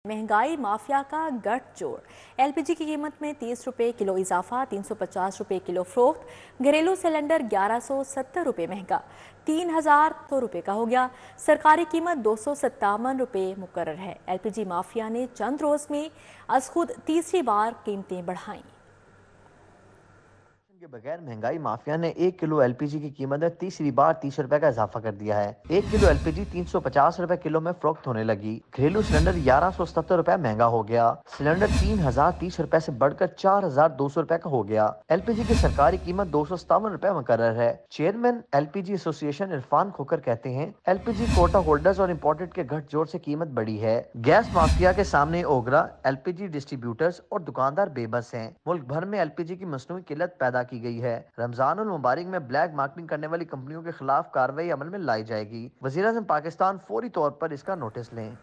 महंगाई माफिया का गठजोड़। एलपीजी की कीमत में 30 रुपये किलो इजाफा, 350 रुपये किलो फरोख्त। घरेलू सिलेंडर 1170 रुपये महंगा, 3000 रुपये का हो गया। सरकारी कीमत 257 रुपये मुकर्रर है। एलपीजी माफिया ने चंद रोज में अज खुद तीसरी बार कीमतें बढ़ाई। के बगैर महंगाई माफिया ने 1 किलो एलपीजी की कीमत में तीसरी बार 30 रुपए का इजाफा कर दिया है। 1 किलो एलपीजी 350 रुपए किलो में फरोख्त होने लगी। घरेलू सिलेंडर 1170 रुपए महंगा हो गया। सिलेंडर 3030 रुपए से बढ़कर 4200 रुपए का हो गया। एलपीजी की सरकारी कीमत 257 रुपए मुकर्रर है। चेयरमैन एलपीजी एसोसिएशन इरफान खोकर कहते हैं, एलपीजी कोटा होल्डर्स और इम्पोर्टेड के गठजोड़ से कीमत बढ़ी है। गैस माफिया के सामने ओगरा, एलपीजी डिस्ट्रीब्यूटर्स और दुकानदार बेबस हैं। मुल्क भर में एलपीजी की मसनूई किल्लत पैदा की गई है। रमजान उल मुबारक में ब्लैक मार्केटिंग करने वाली कंपनियों के खिलाफ कार्रवाई अमल में लाई जाएगी। वज़ीर-ए-आज़म पाकिस्तान फौरी तौर पर इसका नोटिस लें।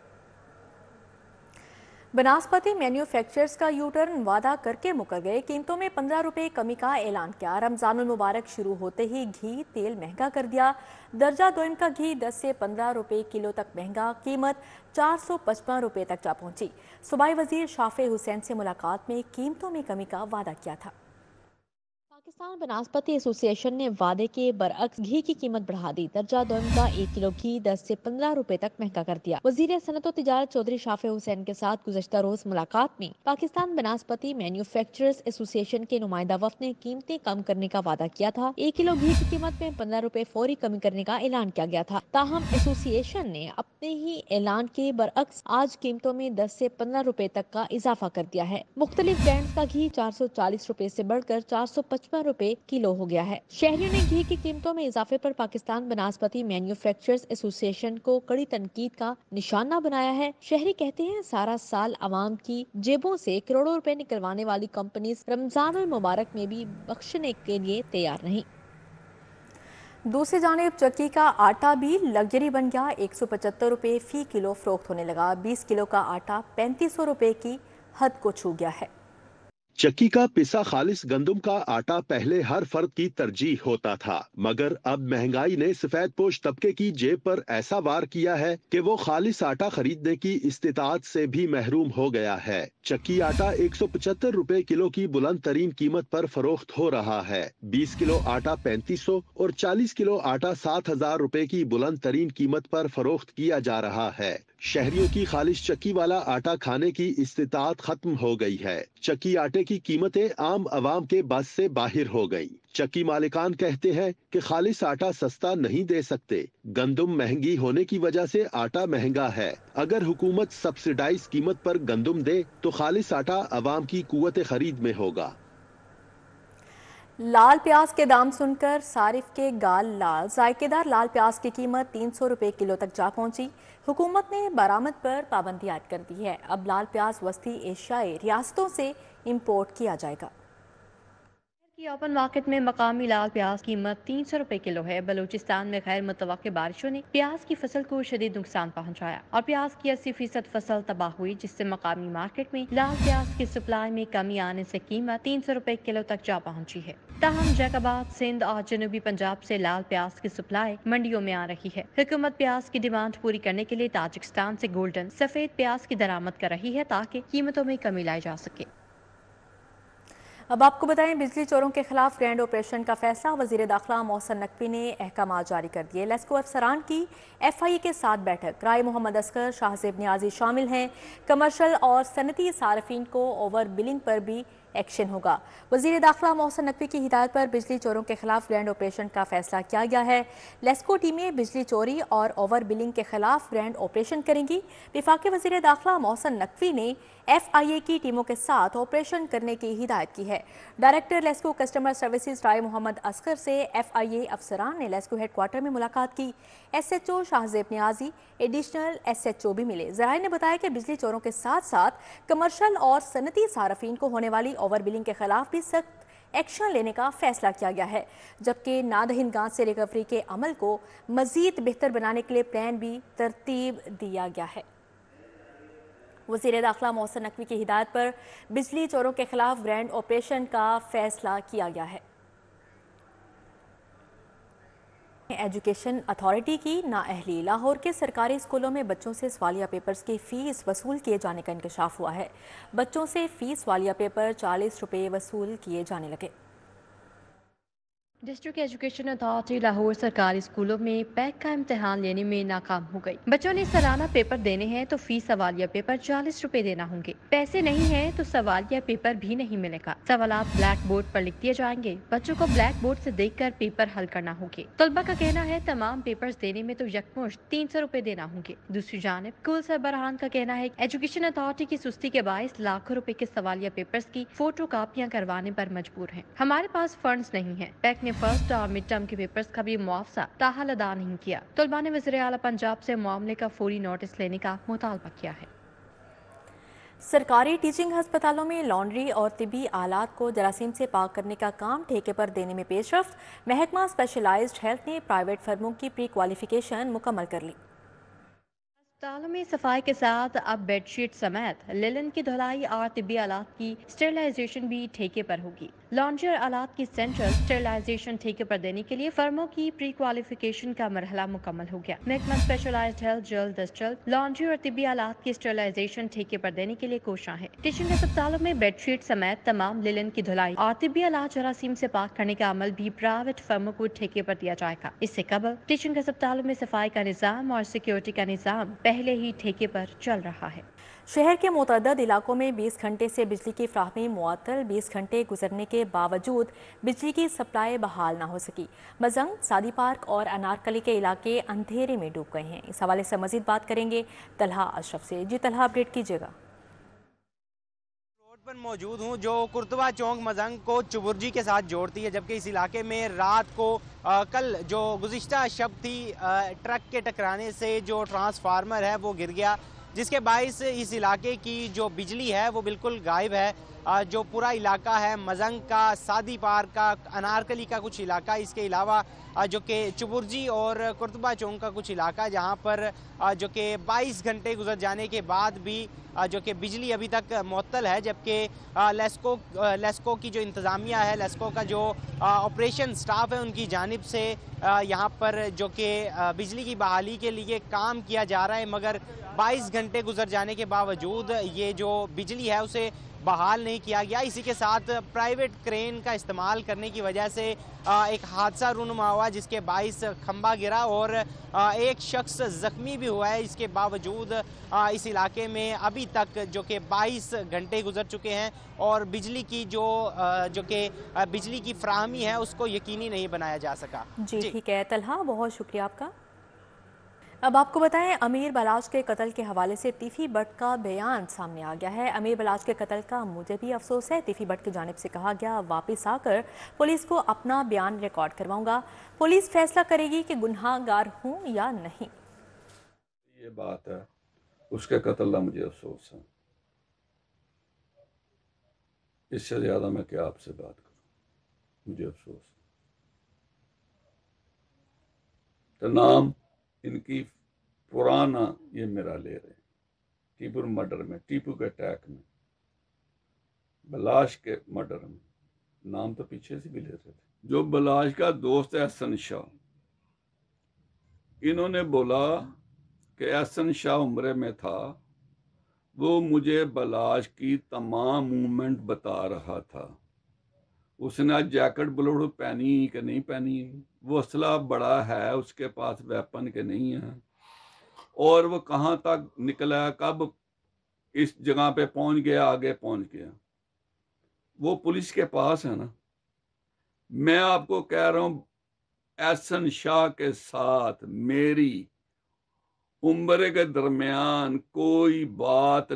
बनास्पति मैन्युफैक्चरर्स का यू टर्न, वादा करके मुकर गए। कीमतों में 15 रुपये कमी का ऐलान किया। रमजानुल मुबारक शुरू होते ही घी तेल महंगा कर दिया। दर्जा दोइम का घी 10 से 15 रुपये किलो तक महंगा, कीमत 455 रुपये तक जा पहुंची। सूबाई वजीर शाफे हुसैन से मुलाकात में कीमतों में कमी का वादा किया था। पाकिस्तान बनास्पति एसोसिएशन ने वादे के बरअक्स घी की कीमत बढ़ा दी। दर्जा दोइम का 1 किलो घी 10 से 15 रुपए तक महंगा कर दिया। वजीर सनत और तिजारत चौधरी शाफे हुसैन के साथ गुज़श्ता रोज मुलाकात में पाकिस्तान बनास्पति मैन्युफैक्चरर्स एसोसिएशन के नुमाइंदा वफ्द ने कीमतें कम करने का वादा किया था। 1 किलो घी की कीमत में 15 रुपए फौरी कमी करने का ऐलान किया गया था। ताहम एसोसिएशन ने अपने ही ऐलान के बरअक्स आज कीमतों में 10 से 15 रुपए तक का इजाफा कर दिया है। मुख्तलिफ ब्रांड्स का घी 440 रुपए से बढ़कर 455 रुपए किलो हो गया है। शहरियों ने घी की कीमतों में इजाफे पर पाकिस्तान बनास्पति मैन्युफैक्चरर्स एसोसिएशन को कड़ी तनकीद का निशाना बनाया है। शहरी कहते हैं, सारा साल आवाम की जेबों से करोड़ों रुपए निकलवाने वाली कंपनीज रमजान उल मुबारक में भी बख्शने के लिए तैयार नहीं। दूसरी जानिब चक्की का आटा भी लग्जरी बन गया। 175 रुपये फी किलो फरोख्त होने लगा। 20 किलो का आटा 3500 रुपये की हद को छू गया है। चक्की का पिसा खालिस गंदुम का आटा पहले हर फर्द की तरजीह होता था, मगर अब महंगाई ने सफेद पोश तबके की जेब पर ऐसा वार किया है कि वो खालिस आटा खरीदने की इस्तिताअत से भी महरूम हो गया है। चक्की आटा 175 रुपए किलो की बुलंद तरीन कीमत पर फरोख्त हो रहा है। 20 किलो आटा 3500 और 40 किलो आटा 7000 रुपए की बुलंद तरीन कीमत पर फरोख्त किया जा रहा है। शहरियों की खालिश चक्की वाला आटा खाने की इस्तिताअत खत्म हो गई है। चक्की आटे की कीमतें आम आवाम के बस से बाहर हो गई। चक्की मालिकान कहते हैं कि खालिस आटा सस्ता नहीं दे सकते। गंदुम महंगी होने की वजह से आटा महंगा है। अगर हुकूमत सब्सिडाइज कीमत पर गंदुम दे तो खालिस आटा आवाम की कुव्वत खरीद में होगा। लाल प्याज के दाम सुनकर सारिफ के गाल लाल। जायकेदार लाल प्याज की कीमत 300 रुपये किलो तक जा पहुंची। हुकूमत ने बरामद पर पाबंदी आयद कर दी है। अब लाल प्याज वस्ती एशियाई रियासतों से इंपोर्ट किया जाएगा। की ओपन मार्केट में मकामी लाल प्याज कीमत 300 रुपए किलो है। बलूचिस्तान में गैर मुतवक्के बारिशों ने प्याज की फसल को शदीद नुकसान पहुंचाया और प्याज की 80% फसल तबाह हुई, जिससे मकामी मार्केट में लाल प्याज की सप्लाई में कमी आने से कीमत 300 रुपए किलो तक जा पहुंची है। ताहम जैकाबाद, सिंध और जनूबी पंजाब से लाल प्याज की सप्लाई मंडियों में आ रही है। हुकूमत प्याज की डिमांड पूरी करने के लिए ताजिकिस्तान से गोल्डन सफेद प्याज की दरामद कर रही है ताकि कीमतों में कमी लाई जा सके। अब आपको बताएं, बिजली चोरों के खिलाफ ग्रैंड ऑपरेशन का फैसला। वजीर दाखिला मोहसिन नकवी ने अहकाम जारी कर दिए। लेस्को अफसरान की FIA के साथ बैठक। राय मोहम्मद असगर, शाहजेब नियाजी शामिल हैं। कमर्शल और सनती सार्फिन को ओवर बिलिंग पर भी एक्शन होगा। वजीर दाखिला मोहसिन नकवी की हिदायत पर बिजली चोरों के खिलाफ ग्रैंड ऑपरेशन का फैसला किया गया है। लेस्को टीमें बिजली चोरी और ओवर बिलिंग के खिलाफ ग्रैंड ऑपरेशन करेंगी। वफाकी वजीर दाखिला मोहसिन नकवी ने FIA की टीमों के साथ ऑपरेशन करने की हिदायत की है। डायरेक्टर लेस्को कस्टमर सर्विसेज राय मोहम्मद असगर से FIA अफसरान ने लेस्को हेडक्वार्टर में मुलाकात की। SHO Shahzeb Niazi, additional SHO भी मिले। ज़राए ने बताया कि बिजली चोरों के साथ साथ कमर्शल और सनती सार्फिन को होने वाली ओवर बिलिंग के खिलाफ भी सख्त एक्शन लेने का फैसला किया गया है, जबकि नादहिंदगांज से रिकवरी के अमल को मजीद बेहतर बनाने के लिए प्लान भी तरतीब दिया गया है। वज़ीर दाखिला मोहसिन नकवी की हिदायत पर बिजली चोरों के खिलाफ ग्रैंड ऑपरेशन का फैसला किया गया है। ایجوکیشن اتھارٹی کی نااہلی۔ لاہور کے سرکاری اسکولوں میں بچوں سے سوالیہ پیپرز کی فیس وصول کیے جانے کا انکشاف ہوا ہے۔ بچوں سے فیس سوالیہ پیپر 40 روپے وصول کیے جانے لگے۔ ڈسٹرکٹ ایجوکیشن اتھارٹی لاہور سرکاری اسکولوں میں پیک کا امتحان لینے میں ناکام ہو گئی۔ بچوں نے سالانہ پیپر دینے ہیں تو فی سوالیہ پیپر 40 روپے دینا ہوں گے۔ پیسے نہیں ہیں تو سوالیہ پیپر بھی نہیں ملے گا۔ سوالات بلیک بورڈ پر لکھ دیے جائیں گے۔ بچوں کو بلیک بورڈ سے دیکھ کر پیپر حل کرنا ہوں گے۔ طلبہ کا کہنا ہے تمام پیپرز دینے میں تو یکمشت 300 روپے دینا ہوں گے۔ دوسری جانب اسکول سربراہان کا کہنا ہے ایجوکیشن اتھارٹی کی سستی کے باعث لاکھوں روپے کے سوالیہ پیپرز کی فوٹو کاپیاں کروانے پر مجبور ہیں۔ ہمارے پاس فنڈز نہیں ہیں۔ پیک نے فرسٹ اور مڈ ٹرم کے پیپرز کا بھی معاوضہ تاحال ادا نہیں کیا۔ طلباء نے وزیر اعلیٰ پنجاب سے معاملے کا فوری نوٹس لینے کا مطالبہ کیا ہے۔ سرکاری ٹیچنگ ہسپتالوں میں لانڈری اور طبی آلات کو جراثیم سے پاک کرنے کا کام ٹھیکے پر دینے میں پیش رفت۔ محکمہ اسپیشلائزڈ ہیلتھ نے پرائیویٹ فرموں کی پری کوالیفیکیشن مکمل کر لی۔ اسپتالوں میں صفائی کے ساتھ اب بیڈ شیٹ سمیت لینن کی دھلائی اور طبی آلات کی اسٹیرلائزیشن بھی ٹھیکے پر ہوگی۔ لانڈری اور آلات کی سینٹرل اسٹیرلائزیشن ٹھیکے پر دینے کے لیے فرموں کی پری کوالیفیکیشن کا مرحلہ مکمل ہو گیا۔ محکمہ اسپیشلائزڈ ہیلتھ جلد از جلد لانڈری اور طبی آلات کی اسٹیرلائزیشن ٹھیکے پر دینے کے لیے کوشاں ہے۔ ٹیچنگ ہسپتالوں میں بیڈ شیٹ سمیت تمام لینن کی دھلائی اور طبی آلات جراثیم سے پاک کرنے کا عمل بھی پرائیویٹ فرموں کو ٹھیکے پر دیا جائے گا۔ اس سے قبل ٹیچنگ ہسپتالوں میں صفائی کا نظام اور سیکیورٹی کا نظام پہلے ہی ٹھیکے پر چل رہا ہے۔ شہر کے متعدد علاقوں میں 20 گھنٹے سے بجلی کی فراہمی معطل۔ 20 گھنٹے گزرنے کے باوجود بجلی کی سپلائی بحال نہ ہو سکی۔ مزنگ، سادی پارک اور انارکلی کے علاقے اندھیرے میں ڈوب گئے ہیں۔ اس حوالے سے مزید بات کریں گے طلحہ اشرف سے۔ جی طلحہ، اپڈیٹ کیجیے گا۔ روڈ پر موجود ہوں جو کرتبہ چونک مزنگ کو چبرجی کے ساتھ جوڑتی ہے، جبکہ اس علاقے میں رات کو کل جو گزشتہ شب تھی ٹرک کے ٹکرانے سے جو ٹرانسفارمر ہے وہ گر گیا، جس کے باعث اس علاقے کی جو بجلی ہے وہ بالکل غائب ہے۔ جو پورا علاقہ ہے مزنگ کا، سادی پارک کا، انارکلی کا کچھ علاقہ، اس کے علاوہ جو کہ چبرجی اور کرتبہ چونک کا کچھ علاقہ، جہاں پر جو کہ 22 گھنٹے گزر جانے کے بعد بھی جو کہ بجلی ابھی تک معطل ہے، جبکہ لیسکو کی جو انتظامیہ ہے، لیسکو کا جو آپریشن سٹاف ہے، ان کی جانب سے یہاں پر جو کہ بجلی کی بحالی کے لیے کام کیا جا رہا ہے، مگر 22 گھنٹے گزر جانے کے باوجود یہ جو بجلی ہے اسے بحال نہیں کیا گیا۔ اسی کے ساتھ پرائیویٹ کرین کا استعمال کرنے کی وجہ سے ایک حادثہ رونما ہوا، جس کے باعث کھمبا گرا اور ایک شخص زخمی بھی ہوا ہے۔ اس کے باوجود اس علاقے میں ابھی تک جو کہ 22 گھنٹے گزر چکے ہیں اور بجلی کی جو کہ بجلی کی فراہمی ہے اس کو یقینی نہیں بنایا جا سکا۔ جی ٹھیک ہے طلحہ، بہت شکریہ آپ کا۔ اب آپ کو بتائیں، امیر بلاش کے قتل کے حوالے سے تیفی بٹ کا بیان سامنے آ گیا ہے۔ امیر بلاش کے قتل کا مجھے بھی افسوس ہے۔ تیفی بٹ کی جانب سے کہا گیا واپس آ کر پولیس کو اپنا بیان ریکارڈ کرواؤں گا، پولیس فیصلہ کرے گی کہ گناہ گار ہوں یا نہیں۔ یہ بات ہے، اس کے قتل کا مجھے افسوس ہے۔ اس سے زیادہ میں کیا آپ سے بات کروں، مجھے افسوس ہے۔ تو نام ان کی پرانا یہ میرا لے رہے ہیں، ٹیپو مرڈر میں، ٹیپو کے اٹیک میں، بلاش کے مرڈر میں، نام تو پیچھے سے بھی لے رہے تھے۔ جو بلاش کا دوست ہے احسن شاہ، انہوں نے بولا کہ احسن شاہ عمرے میں تھا، وہ مجھے بلاش کی تمام موومنٹ بتا رہا تھا۔ اس نے جیکٹ بلوڑ پہنی کہ نہیں پہنی، وہ اسلحہ بڑا ہے اس کے پاس، ویپن کے نہیں ہے، اور وہ کہاں تک نکلا، کب اس جگہ پہ پہنچ گیا، آگے پہنچ گیا، وہ پولیس کے پاس ہے نا۔ میں آپ کو کہہ رہا ہوں احسن شاہ کے ساتھ میری عمرے کے درمیان کوئی بات،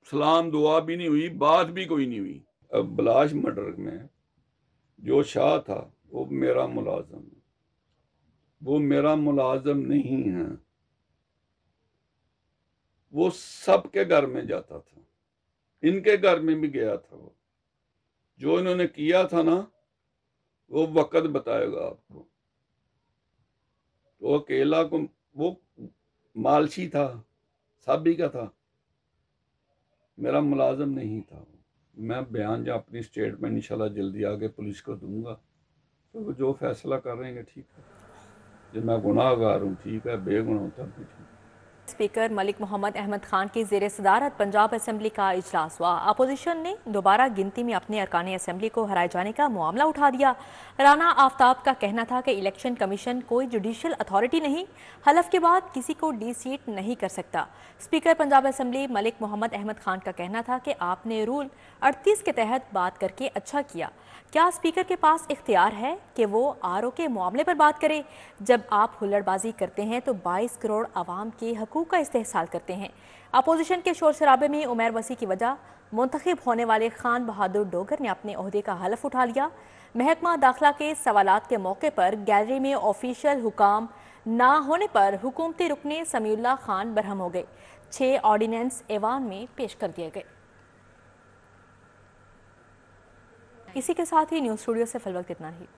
سلام دعا بھی نہیں ہوئی، بات بھی کوئی نہیں ہوئی۔ اب بلاش مرڈر میں جو شاہ تھا وہ میرا ملازم ہے، وہ میرا ملازم نہیں ہے، وہ سب کے گھر میں جاتا تھا، ان کے گھر میں بھی گیا تھا۔ وہ جو انہوں نے کیا تھا نا، وہ وقت بتائے گا آپ کو۔ وہ اکیلا کو، وہ مالشی تھا، سابی کا تھا، میرا ملازم نہیں تھا۔ میں بیان یا اپنی سٹیٹمنٹ انشاءاللہ جلدی آگے پولیس کو دوں گا، تو وہ جو فیصلہ کر رہے ہیں ٹھیک ہے۔ जो मैं गुनाहगार हूँ, ठीक है, बेगुनाह तब भी ठीक। स्पीकर मलिक मोहम्मद अहमद खान की ज़ेर सदारत पंजाब असम्बली का इजलास हुआ। अपोजिशन ने दोबारा गिनती में अपने अरकान असम्बली को हराए जाने का मामला उठा दिया। राना आफ्ताब का कहना था कि इलेक्शन कमीशन कोई जुडिशल अथॉरिटी नहीं, हलफ के बाद किसी को डी-सीट नहीं कर सकता। स्पीकर पंजाब असम्बली मलिक मोहम्मद अहमद खान का कहना था कि आपने रूल 38 के तहत बात करके अच्छा किया। क्या स्पीकर के पास इख्तियार है कि वो आरओ के मामले पर बात करे? जब आप हुल्लड़बाजी करते हैं तो 22 करोड़ आवाम के हकूक़ का इस्तेहसाल करते हैं। अपोजिशन के शोर शराबे में उमैर वसी की वजह मुंतखब होने वाले खान बहादुर डोगर ने अपने ओहदे का हलफ उठा लिया। महकमा दाखिला के सवालात के मौके पर गैलरी में ऑफिशियल हुकाम ना होने पर हुकूमती रुकने समीउल्लाह खान बरहम हो गए। 6 ऑर्डिनेंस ऐवान में पेश कर दिए गए। इसी के साथ ही न्यूज़ स्टूडियो से फिलहाल इतना ही।